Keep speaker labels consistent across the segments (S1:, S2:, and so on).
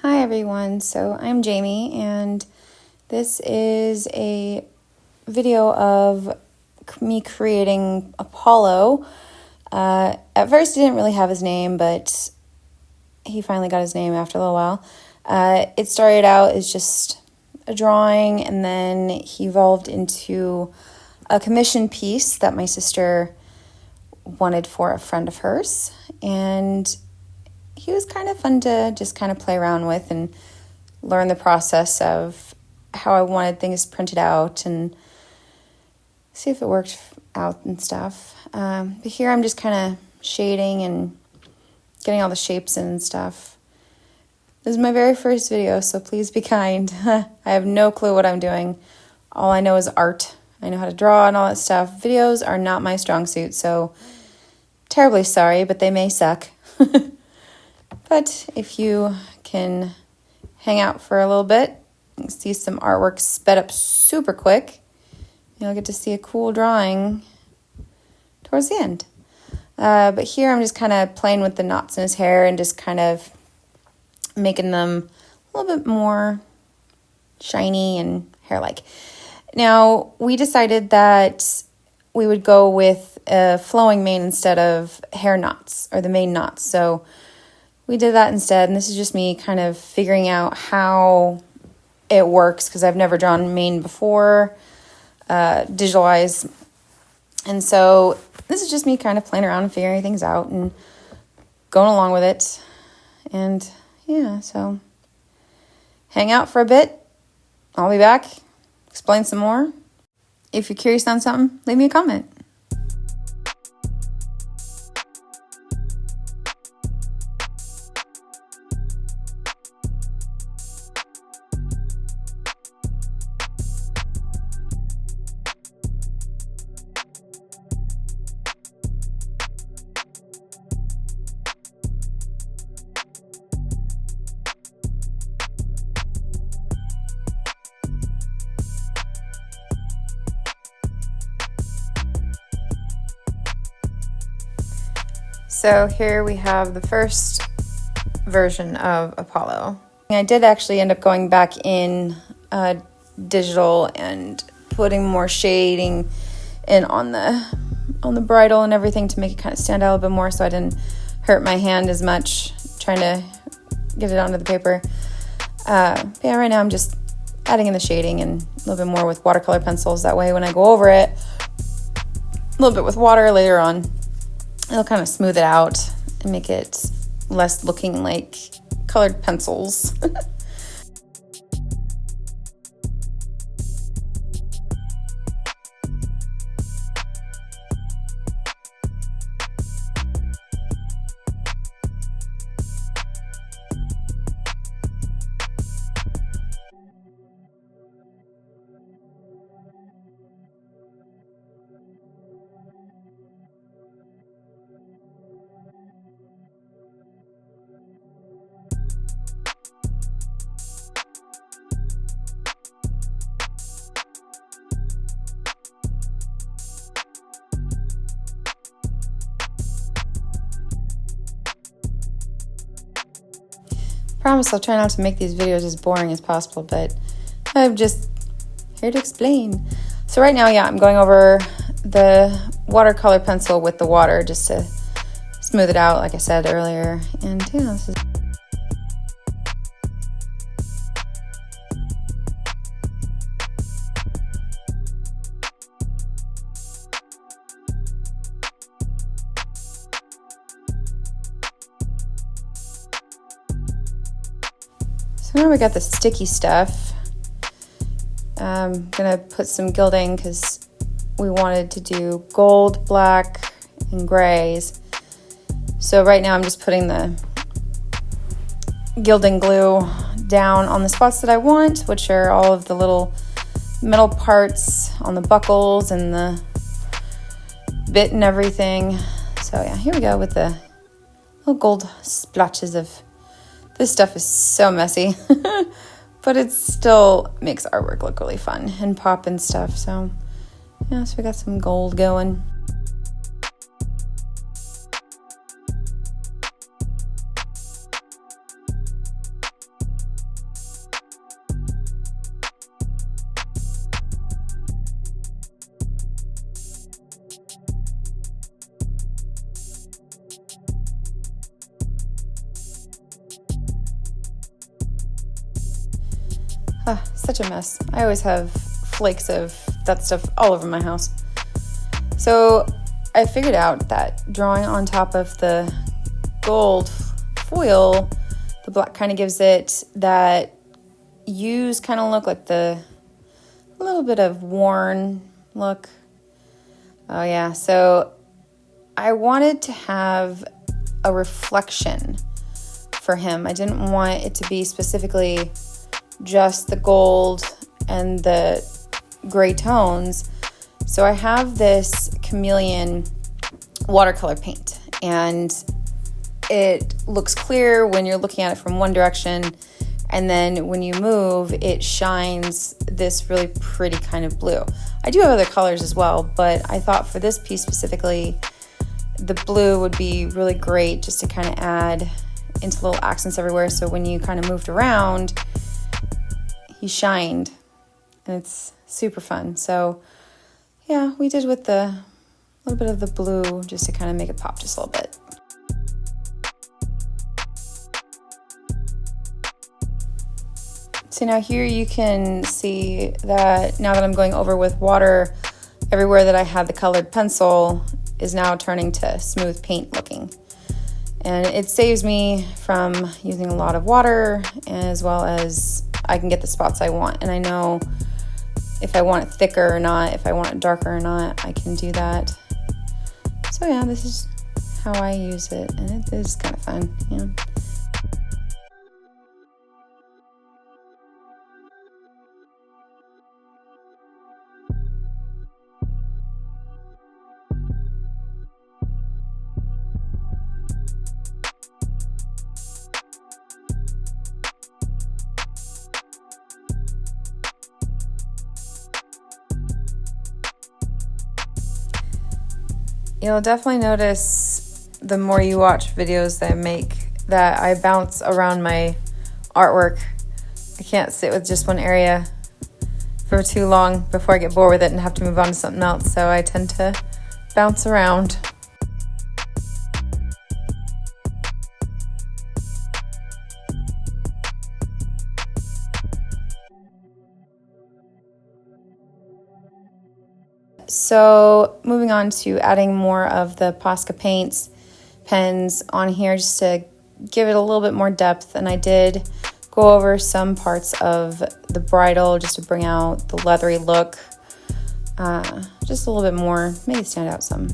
S1: Hi everyone, so I'm Jamie and this is a video of me creating Apollo. At first he didn't really have his name, but he finally got his name after a little while. It started out as just a drawing and then he evolved into a commission piece that my sister wanted for a friend of hers, and he was kind of fun to just kind of play around with and learn the process of how I wanted things printed out and see if it worked out and stuff. But here I'm just kind of shading and getting all the shapes in and stuff. This is my very first video, so please be kind. I have no clue what I'm doing. All I know is art. I know how to draw and all that stuff. Videos are not my strong suit, so terribly sorry, but they may suck. But if you can hang out for a little bit and see some artwork sped up super quick, you'll get to see a cool drawing towards the end. But here I'm just kind of playing with the knots in his hair and just kind of making them a little bit more shiny and hair-like. Now, we decided that we would go with a flowing mane instead of hair knots or the mane knots. So we did that instead, and this is just me kind of figuring out how it works because I've never drawn mane before, digitalized. And so this is just me kind of playing around and figuring things out and going along with it. And yeah, so hang out for a bit. I'll be back, explain some more. If you're curious on something, leave me a comment. So here we have the first version of Apollo. I did actually end up going back in digital and putting more shading in on the bridle and everything to make it kind of stand out a little bit more so I didn't hurt my hand as much trying to get it onto the paper. But yeah, right now I'm just adding in the shading and a little bit more with watercolor pencils. That way when I go over it a little bit with water later on, it'll kind of smooth it out and make it less looking like colored pencils. Promise I'll try not to make these videos as boring as possible, but I'm just here to explain. So right now, yeah, I'm going over the watercolor pencil with the water just to smooth it out, like I said earlier. And yeah, this is... So now we got the sticky stuff. I'm gonna put some gilding because we wanted to do gold, black, and grays. So right now I'm just putting the gilding glue down on the spots that I want, which are all of the little metal parts on the buckles and the bit and everything. So yeah, here we go with the little gold splotches of... This stuff is so messy, but it still makes artwork look really fun and pop and stuff. So yeah, so we got some gold going. Such a mess. I always have flakes of that stuff all over my house. So I figured out that drawing on top of the gold foil, the black kind of gives it that used kind of look, like a little bit of worn look. Oh yeah, so I wanted to have a reflection for him. I didn't want it to be specifically just the gold and the gray tones. So I have this Chameleon watercolor paint, and it looks clear when you're looking at it from one direction, and then when you move, it shines this really pretty kind of blue. I do have other colors as well, but I thought for this piece specifically, the blue would be really great just to kind of add into little accents everywhere. So when you kind of moved around, he shined, and it's super fun. So yeah, we did with the little bit of the blue just to kind of make it pop just a little bit. So now here you can see that now that I'm going over with water, everywhere that I had the colored pencil is now turning to smooth paint looking. And it saves me from using a lot of water, as well as I can get the spots I want. And I know if I want it thicker or not, if I want it darker or not, I can do that. So yeah, this is how I use it, and it is kind of fun, yeah. You'll definitely notice the more you watch videos that I make that I bounce around my artwork. I can't sit with just one area for too long before I get bored with it and have to move on to something else, so I tend to bounce around. So moving on to adding more of the Posca paints pens on here just to give it a little bit more depth. And I did go over some parts of the bridle just to bring out the leathery look, just a little bit more, make it stand out some.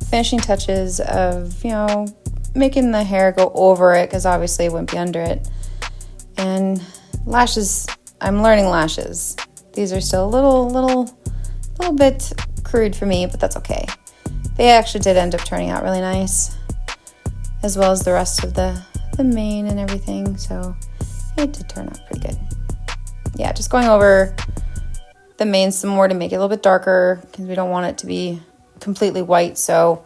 S1: Finishing touches of, making the hair go over it, because obviously it wouldn't be under it. And lashes, I'm learning lashes. These are still a little bit crude for me, but that's okay. They actually did end up turning out really nice, as well as the rest of the mane and everything, so it did turn out pretty good. Yeah, just going over the mane some more to make it a little bit darker, because we don't want it to be completely white, so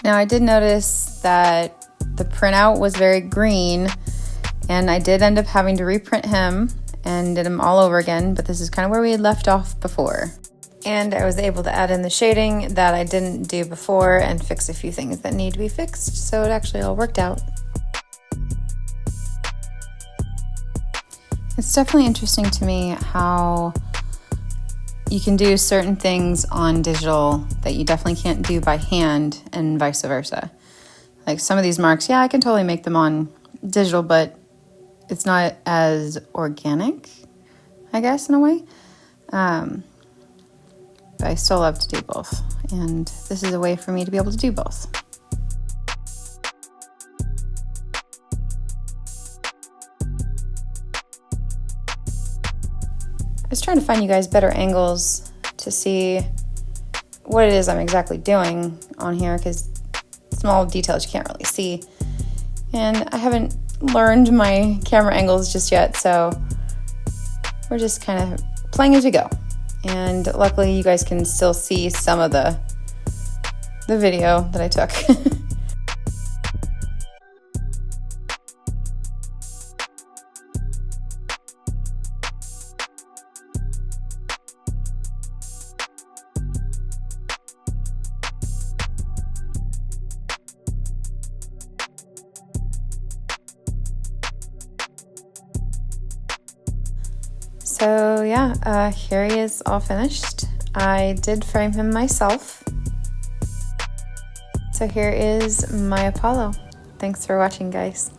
S1: now I did notice that the printout was very green, and I did end up having to reprint him and did him all over again, but this is kind of where we had left off before. And I was able to add in the shading that I didn't do before and fix a few things that need to be fixed, so it actually all worked out. It's definitely interesting to me how you can do certain things on digital that you definitely can't do by hand, and vice versa. Like some of these marks, yeah, I can totally make them on digital, but it's not as organic, I guess, in a way. But I still love to do both, and this is a way for me to be able to do both. was trying to find you guys better angles to see what it is I'm exactly doing on here, because small details you can't really see. And I haven't learned my camera angles just yet, so we're just kind of playing as we go. And luckily you guys can still see some of the video that I took. So yeah, here he is all finished. I did frame him myself. So here is my Apollo. Thanks for watching, guys.